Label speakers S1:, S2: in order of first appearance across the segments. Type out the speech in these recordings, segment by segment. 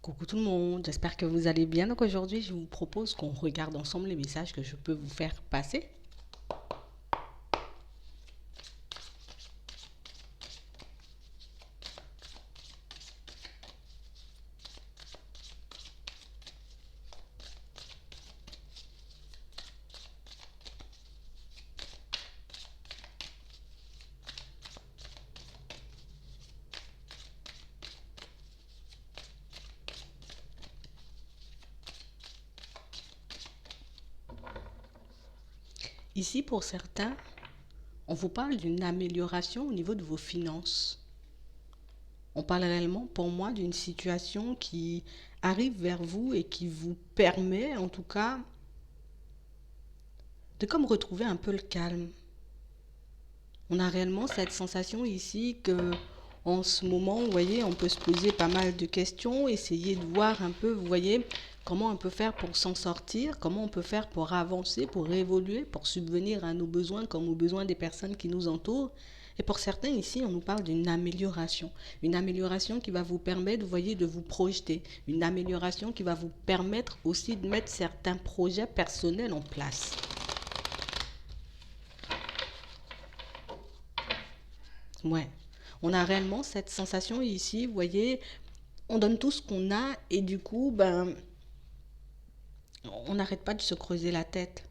S1: Coucou tout le monde, j'espère que vous allez bien. Donc aujourd'hui, je vous propose qu'on regarde ensemble les messages que je peux vous faire passer. Ici, pour certains, on vous parle d'une amélioration au niveau de vos finances. On parle réellement, pour moi, d'une situation qui arrive vers vous et qui vous permet, en tout cas, de comme retrouver un peu le calme. On a réellement cette sensation ici que en ce moment, vous voyez, on peut se poser pas mal de questions, essayer de voir un peu, vous voyez, comment on peut faire pour s'en sortir, comment on peut faire pour avancer, pour évoluer, pour subvenir à nos besoins comme aux besoins des personnes qui nous entourent. Et pour certains ici, on nous parle d'une amélioration. Une amélioration qui va vous permettre, vous voyez, de vous projeter. Une amélioration qui va vous permettre aussi de mettre certains projets personnels en place. Ouais. On a réellement cette sensation ici, vous voyez, on donne tout ce qu'on a et du coup, on n'arrête pas de se creuser la tête.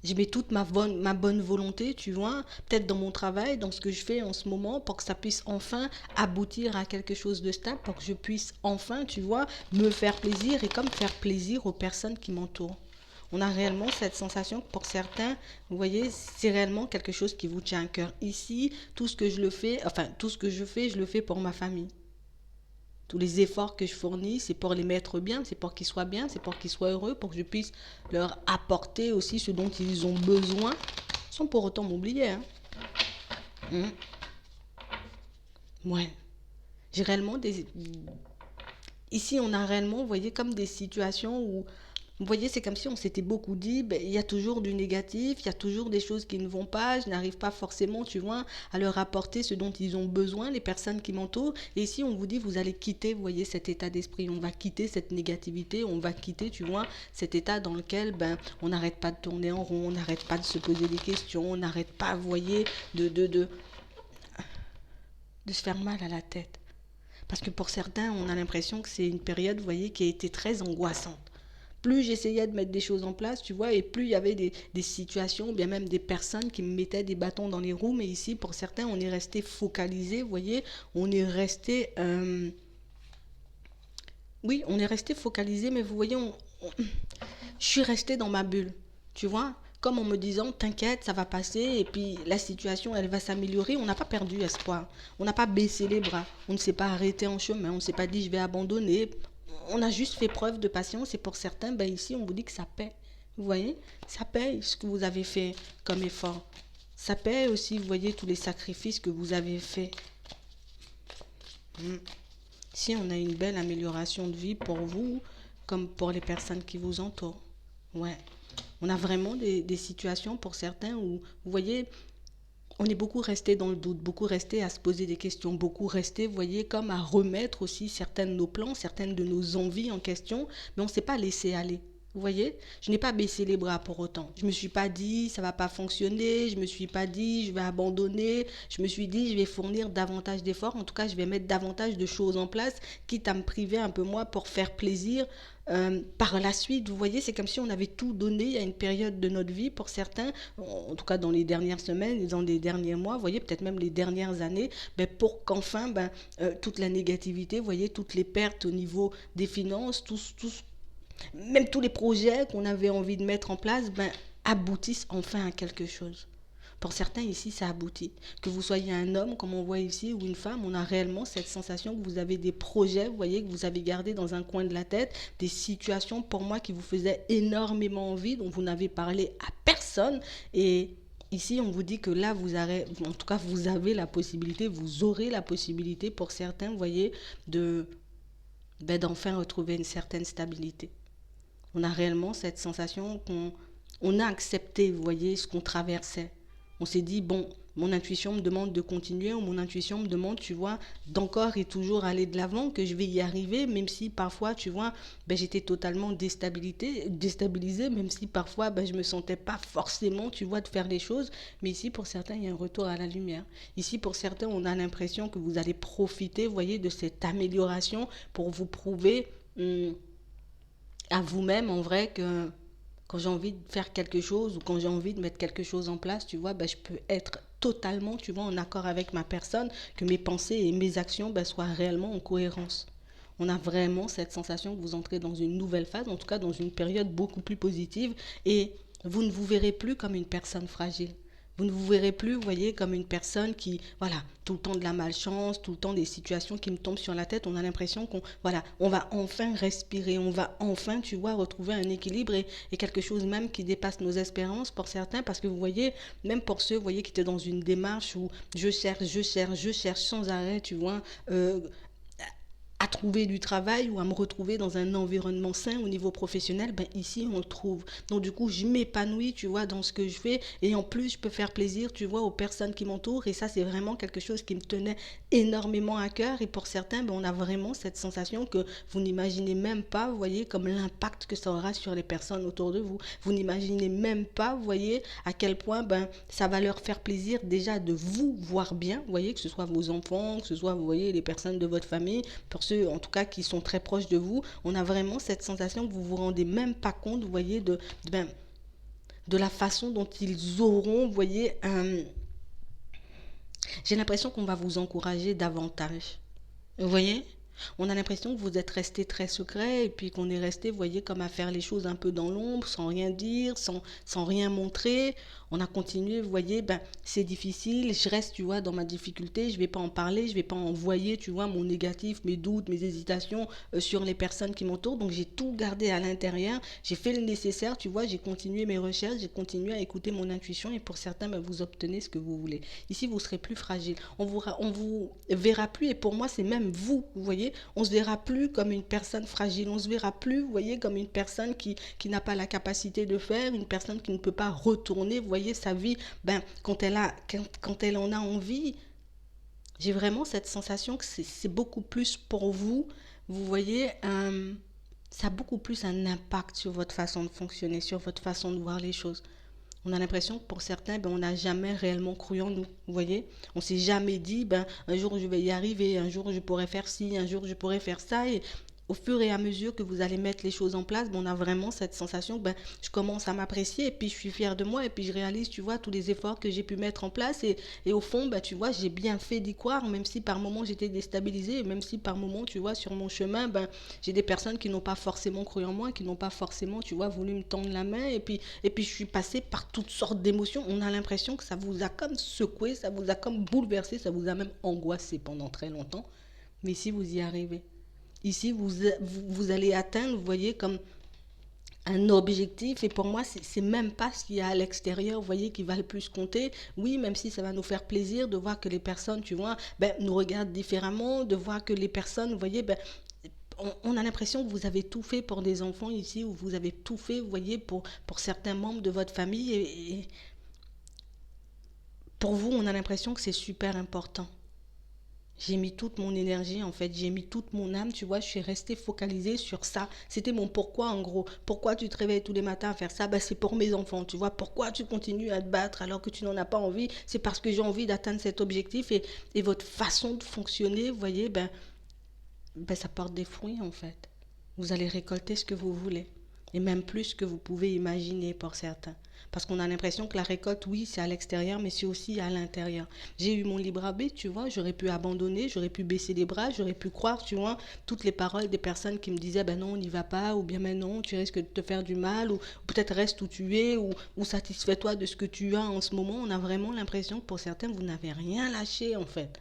S1: Je mets toute ma bonne volonté, tu vois, peut-être dans mon travail, dans ce que je fais en ce moment, pour que ça puisse enfin aboutir à quelque chose de stable, pour que je puisse enfin, tu vois, me faire plaisir et comme faire plaisir aux personnes qui m'entourent. On a réellement cette sensation que pour certains, vous voyez, c'est réellement quelque chose qui vous tient à cœur. Ici, tout ce que je le fais, enfin, tout ce que je le fais pour ma famille. Tous les efforts que je fournis, c'est pour les mettre bien, c'est pour qu'ils soient bien, c'est pour qu'ils soient heureux, pour que je puisse leur apporter aussi ce dont ils ont besoin, sans pour autant m'oublier. Hein. Hum. Ouais. J'ai réellement des... Ici, on a réellement, vous voyez, comme des situations où, vous voyez, c'est comme si on s'était beaucoup dit, ben, il y a toujours du négatif, il y a toujours des choses qui ne vont pas, je n'arrive pas forcément, tu vois, à leur apporter ce dont ils ont besoin, les personnes qui m'entourent. Et ici, on vous dit, vous allez quitter, vous voyez, cet état d'esprit, on va quitter cette négativité, on va quitter, tu vois, cet état dans lequel, on n'arrête pas de tourner en rond, on n'arrête pas de se poser des questions, on n'arrête pas, vous voyez, de se faire mal à la tête. Parce que pour certains, on a l'impression que c'est une période, vous voyez, qui a été très angoissante. Plus j'essayais de mettre des choses en place, tu vois, et plus il y avait des situations, bien même des personnes qui me mettaient des bâtons dans les roues. Mais ici, pour certains, on est resté focalisé, vous voyez, on est resté... oui, on est resté focalisé, mais vous voyez, je suis restée dans ma bulle, tu vois, comme en me disant, t'inquiète, ça va passer, et puis la situation, elle va s'améliorer. On n'a pas perdu espoir, on n'a pas baissé les bras, on ne s'est pas arrêté en chemin, on ne s'est pas dit, je vais abandonner. On a juste fait preuve de patience, et pour certains, ici, on vous dit que ça paie. Vous voyez, ça paye ce que vous avez fait comme effort. Ça paye aussi, vous voyez, tous les sacrifices que vous avez faits. Mm. Si on a une belle amélioration de vie pour vous, comme pour les personnes qui vous entourent. Ouais. On a vraiment des situations pour certains où, vous voyez, on est beaucoup resté dans le doute, beaucoup resté à se poser des questions, beaucoup resté, vous voyez, comme à remettre aussi certains de nos plans, certaines de nos envies en question, mais on ne s'est pas laissé aller. Vous voyez, je n'ai pas baissé les bras pour autant. Je ne me suis pas dit ça va pas fonctionner, je ne me suis pas dit je vais abandonner, je me suis dit je vais fournir davantage d'efforts, en tout cas je vais mettre davantage de choses en place, quitte à me priver un peu moi pour faire plaisir. Par la suite, vous voyez, c'est comme si on avait tout donné à une période de notre vie pour certains, en tout cas dans les dernières semaines, dans les derniers mois, vous voyez, peut-être même les dernières années, pour qu'enfin, toute la négativité, vous voyez, toutes les pertes au niveau des finances, même tous les projets qu'on avait envie de mettre en place, aboutissent enfin à quelque chose. Pour certains ici, ça aboutit. Que vous soyez un homme, comme on voit ici, ou une femme, on a réellement cette sensation que vous avez des projets, vous voyez, que vous avez gardés dans un coin de la tête, des situations pour moi qui vous faisaient énormément envie, dont vous n'avez parlé à personne. Et ici, on vous dit que là, en tout cas, vous avez la possibilité, vous aurez la possibilité pour certains, vous voyez, d'enfin retrouver une certaine stabilité. On a réellement cette sensation qu'on a accepté, vous voyez, ce qu'on traversait. On s'est dit, bon, mon intuition me demande de continuer, ou mon intuition me demande, tu vois, d'encore et toujours aller de l'avant, que je vais y arriver, même si parfois, tu vois, ben, j'étais totalement déstabilisée, même si parfois, ben, je me sentais pas forcément, tu vois, de faire les choses. Mais ici, pour certains, il y a un retour à la lumière. Ici, pour certains, on a l'impression que vous allez profiter, vous voyez, de cette amélioration pour vous prouver à vous-même, en vrai, que quand j'ai envie de faire quelque chose ou quand j'ai envie de mettre quelque chose en place, tu vois, ben, je peux être totalement, tu vois, en accord avec ma personne, que mes pensées et mes actions ben, soient réellement en cohérence. On a vraiment cette sensation que vous entrez dans une nouvelle phase, en tout cas dans une période beaucoup plus positive, et vous ne vous verrez plus comme une personne fragile. Vous ne vous verrez plus, vous voyez, comme une personne qui, voilà, tout le temps de la malchance, tout le temps des situations qui me tombent sur la tête. On a l'impression qu'on, voilà, on va enfin respirer, on va enfin, tu vois, retrouver un équilibre et quelque chose même qui dépasse nos espérances pour certains. Parce que vous voyez, même pour ceux, vous voyez, qui étaient dans une démarche où je cherche sans arrêt, tu vois, à trouver du travail ou à me retrouver dans un environnement sain au niveau professionnel, ben ici on le trouve. Donc du coup, je m'épanouis, tu vois, dans ce que je fais et en plus, je peux faire plaisir, tu vois, aux personnes qui m'entourent et ça, c'est vraiment quelque chose qui me tenait énormément à cœur et pour certains, ben, on a vraiment cette sensation que vous n'imaginez même pas, vous voyez, comme l'impact que ça aura sur les personnes autour de vous. Vous n'imaginez même pas, vous voyez, à quel point, ben, ça va leur faire plaisir déjà de vous voir bien, vous voyez, que ce soit vos enfants, que ce soit, vous voyez, les personnes de votre famille, pour ceux en tout cas qui sont très proches de vous, on a vraiment cette sensation que vous vous rendez même pas compte, vous voyez, ben, de la façon dont ils auront, vous voyez, j'ai l'impression qu'on va vous encourager davantage. Vous voyez? On a l'impression que vous êtes resté très secret et puis qu'on est resté, vous voyez, comme à faire les choses un peu dans l'ombre, sans rien dire, sans rien montrer. On a continué, vous voyez, ben c'est difficile, je reste, tu vois, dans ma difficulté, je vais pas en parler, je vais pas envoyer, tu vois, mon négatif, mes doutes, mes hésitations sur les personnes qui m'entourent. Donc j'ai tout gardé à l'intérieur, j'ai fait le nécessaire, tu vois, j'ai continué mes recherches, j'ai continué à écouter mon intuition et pour certains, ben, vous obtenez ce que vous voulez. Ici, vous serez plus fragile. On vous verra plus et pour moi, c'est même vous voyez, on se verra plus comme une personne fragile, on se verra plus, vous voyez, comme une personne qui n'a pas la capacité de faire, une personne qui ne peut pas retourner, vous voyez, sa vie, ben, quand elle en a envie, j'ai vraiment cette sensation que c'est beaucoup plus pour vous, vous voyez, ça a beaucoup plus un impact sur votre façon de fonctionner, sur votre façon de voir les choses. On a l'impression que pour certains, ben, on n'a jamais réellement cru en nous. Vous voyez? On s'est jamais dit, ben, un jour je vais y arriver, un jour je pourrai faire ci, un jour je pourrai faire ça. Et au fur et à mesure que vous allez mettre les choses en place, ben, on a vraiment cette sensation que ben, je commence à m'apprécier et puis je suis fière de moi et puis je réalise, tu vois, tous les efforts que j'ai pu mettre en place. Et au fond, ben, tu vois, j'ai bien fait d'y croire, même si par moments j'étais déstabilisée, même si par moments, tu vois, sur mon chemin, ben, j'ai des personnes qui n'ont pas forcément cru en moi, qui n'ont pas forcément, tu vois, voulu me tendre la main. Et puis je suis passée par toutes sortes d'émotions. On a l'impression que ça vous a comme secoué, ça vous a comme bouleversé, ça vous a même angoissé pendant très longtemps. Mais si vous y arrivez, ici vous allez atteindre, vous voyez, comme un objectif et pour moi c'est même pas ce qu'il y a à l'extérieur, vous voyez, qui va le plus compter. Oui, même si ça va nous faire plaisir de voir que les personnes, tu vois, ben, nous regardent différemment, de voir que les personnes, vous voyez, ben, on a l'impression que vous avez tout fait pour des enfants ici, ou vous avez tout fait, vous voyez, pour certains membres de votre famille. Et pour vous, on a l'impression que c'est super important. J'ai mis toute mon énergie, en fait, j'ai mis toute mon âme, tu vois, je suis restée focalisée sur ça. C'était mon pourquoi, en gros. Pourquoi tu te réveilles tous les matins à faire ça? Ben, c'est pour mes enfants, tu vois. Pourquoi tu continues à te battre alors que tu n'en as pas envie? C'est parce que j'ai envie d'atteindre cet objectif et votre façon de fonctionner, vous voyez, ben, ça porte des fruits en fait. Vous allez récolter ce que vous voulez. Et même plus que vous pouvez imaginer pour certains. Parce qu'on a l'impression que la récolte, oui, c'est à l'extérieur, mais c'est aussi à l'intérieur. J'ai eu mon libre arbitre, tu vois, j'aurais pu abandonner, j'aurais pu baisser les bras, j'aurais pu croire, tu vois, toutes les paroles des personnes qui me disaient, ben non, on n'y va pas, ou bien, ben non, tu risques de te faire du mal, ou peut-être reste où tu es, ou satisfais-toi de ce que tu as en ce moment. On a vraiment l'impression que pour certains, vous n'avez rien lâché, en fait.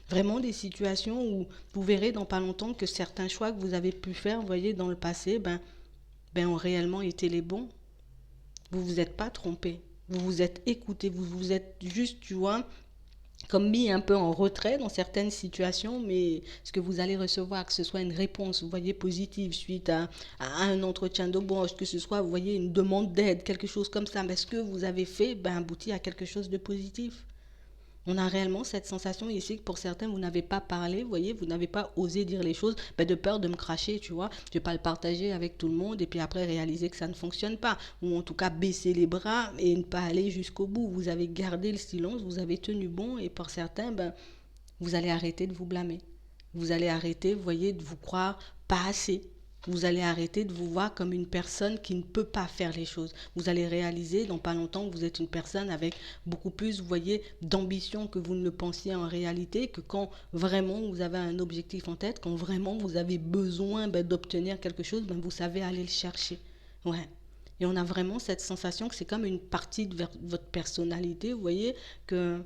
S1: Vraiment des situations où vous verrez dans pas longtemps que certains choix que vous avez pu faire, vous voyez, dans le passé, ben ont réellement été les bons. Vous vous êtes pas trompé. Vous vous êtes écouté. Vous vous êtes juste, tu vois, comme mis un peu en retrait dans certaines situations, mais ce que vous allez recevoir, que ce soit une réponse, vous voyez, positive suite à un entretien d'embauche, que ce soit, vous voyez, une demande d'aide, quelque chose comme ça, mais ce que vous avez fait, ben, aboutit à quelque chose de positif. On a réellement cette sensation ici que pour certains, vous n'avez pas parlé, vous voyez, vous n'avez pas osé dire les choses, ben de peur de me cracher, tu vois. Je vais pas le partager avec tout le monde et puis après réaliser que ça ne fonctionne pas. Ou en tout cas baisser les bras et ne pas aller jusqu'au bout. Vous avez gardé le silence, vous avez tenu bon et pour certains, ben, vous allez arrêter de vous blâmer. Vous allez arrêter, vous voyez, de vous croire pas assez. Vous allez arrêter de vous voir comme une personne qui ne peut pas faire les choses. Vous allez réaliser dans pas longtemps que vous êtes une personne avec beaucoup plus, vous voyez, d'ambition que vous ne le pensiez en réalité, que quand vraiment vous avez un objectif en tête, quand vraiment vous avez besoin d'obtenir quelque chose, vous savez aller le chercher. Ouais. Et on a vraiment cette sensation que c'est comme une partie de votre personnalité, vous voyez, que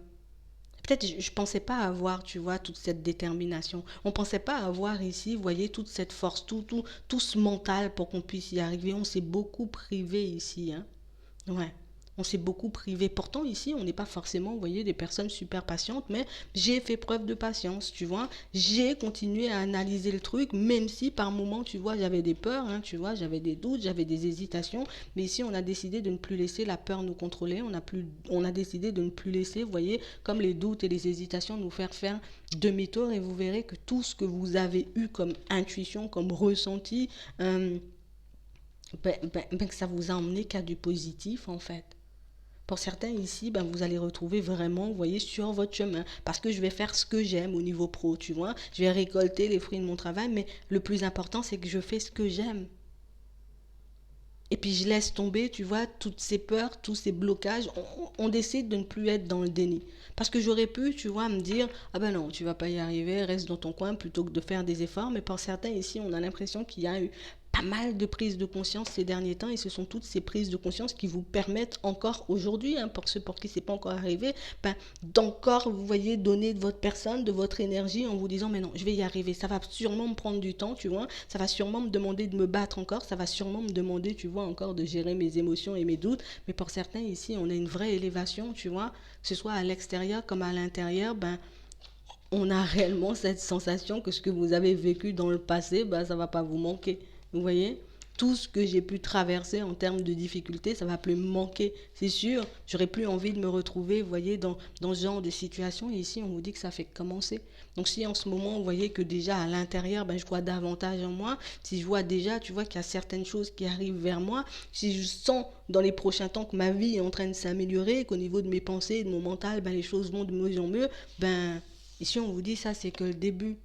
S1: peut-être je ne pensais pas avoir, tu vois, toute cette détermination. On ne pensait pas avoir ici, vous voyez, toute cette force, tout ce mental pour qu'on puisse y arriver. On s'est beaucoup privé ici, hein. Ouais. On s'est beaucoup privé. Pourtant, ici, on n'est pas forcément, vous voyez, des personnes super patientes, mais j'ai fait preuve de patience, tu vois. J'ai continué à analyser le truc, même si par moments, tu vois, j'avais des peurs, hein, tu vois, j'avais des doutes, j'avais des hésitations. Mais ici, on a décidé de ne plus laisser la peur nous contrôler. On a décidé de ne plus laisser, vous voyez, comme les doutes et les hésitations nous faire demi-tour. Et vous verrez que tout ce que vous avez eu comme intuition, comme ressenti, que ça vous a emmené qu'à du positif, en fait. Pour certains ici, vous allez retrouver vraiment, vous voyez, sur votre chemin. Parce que je vais faire ce que j'aime au niveau pro, tu vois. Je vais récolter les fruits de mon travail, mais le plus important, c'est que je fais ce que j'aime. Et puis je laisse tomber, tu vois, toutes ces peurs, tous ces blocages. On décide de ne plus être dans le déni. Parce que j'aurais pu, tu vois, me dire, ah ben non, tu vas pas y arriver, reste dans ton coin plutôt que de faire des efforts. Mais pour certains ici, on a l'impression qu'il y a eu pas mal de prises de conscience ces derniers temps et ce sont toutes ces prises de conscience qui vous permettent encore aujourd'hui, hein, pour ceux pour qui c'est pas encore arrivé, d'encore, vous voyez, donner de votre personne, de votre énergie en vous disant mais non, je vais y arriver, ça va sûrement me prendre du temps, tu vois, ça va sûrement me demander de me battre encore, ça va sûrement me demander, tu vois, encore de gérer mes émotions et mes doutes, mais pour certains ici, on a une vraie élévation, tu vois, que ce soit à l'extérieur comme à l'intérieur, on a réellement cette sensation que ce que vous avez vécu dans le passé, ça va pas vous manquer. Vous voyez, tout ce que j'ai pu traverser en termes de difficultés, ça va plus me manquer. C'est sûr, j'aurais plus envie de me retrouver, vous voyez, dans ce genre de situation. Et ici, on vous dit que ça fait que commencer. Donc si en ce moment, vous voyez que déjà à l'intérieur, je vois davantage en moi, si je vois déjà, tu vois qu'il y a certaines choses qui arrivent vers moi, si je sens dans les prochains temps que ma vie est en train de s'améliorer, qu'au niveau de mes pensées, de mon mental, les choses vont de mieux en mieux, ici on vous dit ça, c'est que le début.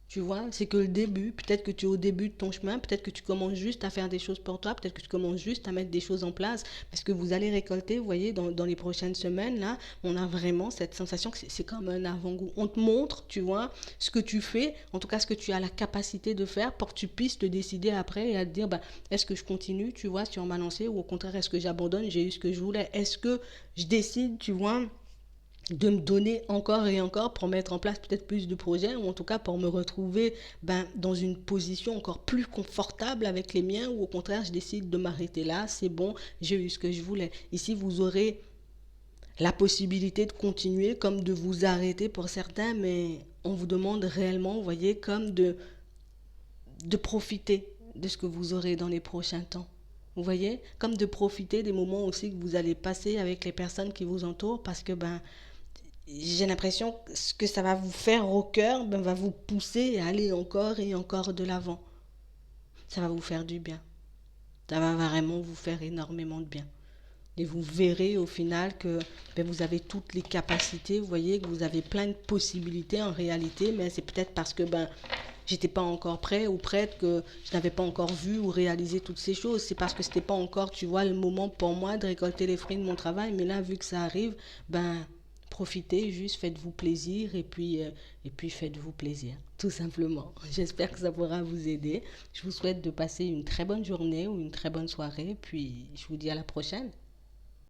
S1: Tu vois, c'est que le début, peut-être que tu es au début de ton chemin, peut-être que tu commences juste à faire des choses pour toi, peut-être que tu commences juste à mettre des choses en place, parce que vous allez récolter, vous voyez, dans les prochaines semaines, là, on a vraiment cette sensation que c'est comme un avant-goût. On te montre, tu vois, ce que tu fais, en tout cas ce que tu as la capacité de faire pour que tu puisses te décider après et à te dire, est-ce que je continue, tu vois, sur ma lancée, ou au contraire, est-ce que j'abandonne, j'ai eu ce que je voulais, est-ce que je décide, tu vois, de me donner encore et encore pour mettre en place peut-être plus de projets ou en tout cas pour me retrouver dans une position encore plus confortable avec les miens ou au contraire je décide de m'arrêter là, c'est bon, j'ai eu ce que je voulais. Ici vous aurez la possibilité de continuer comme de vous arrêter pour certains, mais on vous demande réellement, vous voyez, comme de profiter de ce que vous aurez dans les prochains temps. Vous voyez, comme de profiter des moments aussi que vous allez passer avec les personnes qui vous entourent parce que j'ai l'impression que ce que ça va vous faire au cœur va vous pousser à aller encore et encore de l'avant. Ça va vous faire du bien. Ça va vraiment vous faire énormément de bien. Et vous verrez au final que vous avez toutes les capacités, vous voyez, que vous avez plein de possibilités en réalité, mais c'est peut-être parce que j'étais pas encore prêt ou prête que je n'avais pas encore vu ou réalisé toutes ces choses. C'est parce que c'était pas encore, tu vois, le moment pour moi de récolter les fruits de mon travail. Mais là, vu que ça arrive, profitez, juste faites-vous plaisir et puis faites-vous plaisir, tout simplement. J'espère que ça pourra vous aider. Je vous souhaite de passer une très bonne journée ou une très bonne soirée, puis je vous dis à la prochaine.